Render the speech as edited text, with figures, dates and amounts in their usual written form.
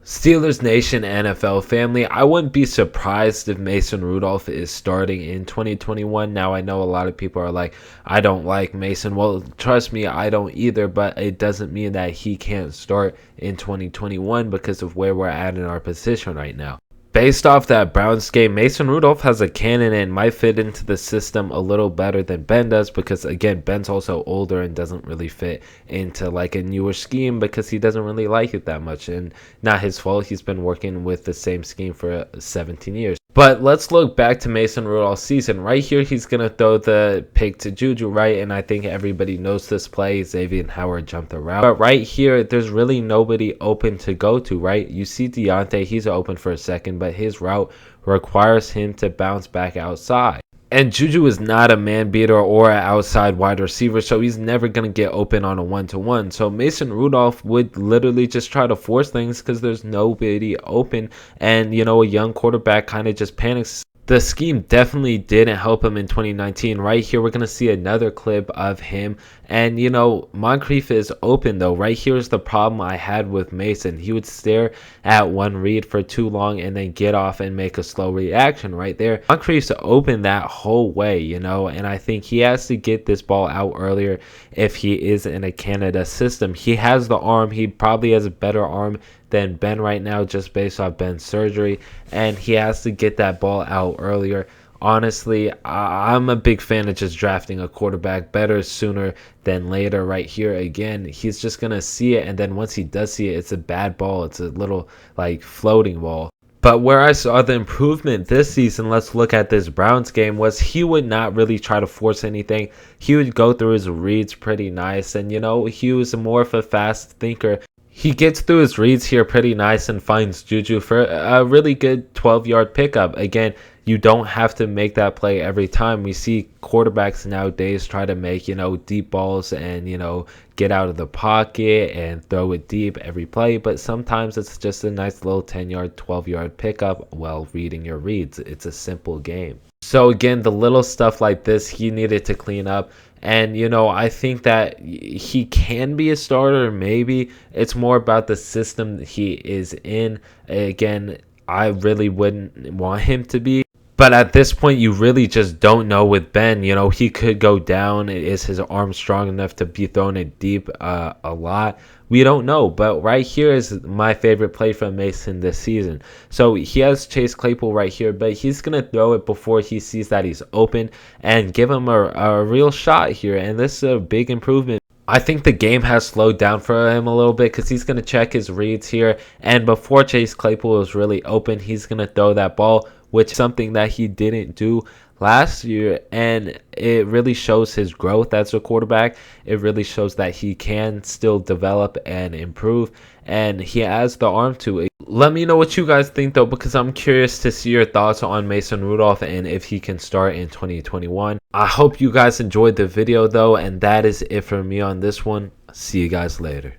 Steelers Nation, NFL family, I wouldn't be surprised if Mason Rudolph is starting in 2021. Now, I know a lot of people are like, I don't like Mason. Well, trust me, I don't either, but it doesn't mean that he can't start in 2021 because of where we're at in our position right now. Based off that Browns game, Mason Rudolph has a cannon and might fit into the system a little better than Ben does because, again, Ben's also older and doesn't really fit into like a newer scheme because he doesn't really like it that much. And not his fault. He's been working with the same scheme for 17 years. But let's look back to Mason Rudolph's season. Right here, he's going to throw the pick to Juju, right? And I think everybody knows this play. Xavier Howard jumped the route. But right here, there's really nobody open to go to, right? You see Deontay, he's open for a second, but his route requires him to bounce back outside. And Juju is not a man beater or an outside wide receiver, so he's never going to get open on a one-to-one. So Mason Rudolph would literally just try to force things because there's nobody open. And, you know, a young quarterback kind of just panics. The scheme definitely didn't help him in 2019. Right here, we're going to see another clip of him. And, you know, Moncrief is open, though. Right here is the problem I had with Mason. He would stare at one read for too long and then get off and make a slow reaction right there. Moncrief's open that whole way, you know, and I think he has to get this ball out earlier if he is in a Canada system. He has the arm. He probably has a better arm than Ben right now just based off Ben's surgery, and he has to get that ball out earlier. Honestly, I'm a big fan of just drafting a quarterback better sooner than later. Right here, again, he's just going to see it, and then once he does see it, it's a bad ball. It's a little like floating ball. But where I saw the improvement this season, let's look at this Browns game, was he would not really try to force anything. He would go through his reads pretty nice, and, you know, he was more of a fast thinker. He gets through his reads here pretty nice and finds Juju for a really good 12-yard pickup. Again, you don't have to make that play every time. We see quarterbacks nowadays try to make, you know, deep balls and, you know, get out of the pocket and throw it deep every play. But sometimes it's just a nice little 10-yard, 12-yard pickup while reading your reads. It's a simple game. So again, the little stuff like this, he needed to clean up. And, you know, I think that he can be a starter, maybe. It's more about the system he is in. Again, I really wouldn't want him to be. But at this point, you really just don't know with Ben. You know, he could go down. Is his arm strong enough to be throwing it deep a lot? We don't know. But right here is my favorite play from Mason this season. So he has Chase Claypool right here, but he's going to throw it before he sees that he's open and give him a real shot here. And this is a big improvement. I think the game has slowed down for him a little bit because he's going to check his reads here. And before Chase Claypool is really open, he's going to throw that ball, which is something that he didn't do last year. And it really shows his growth as a quarterback. It really shows that he can still develop and improve. And he has the arm to it. Let me know what you guys think, though, because I'm curious to see your thoughts on Mason Rudolph and if he can start in 2021. I hope you guys enjoyed the video, though, and that is it for me on this one. See you guys later.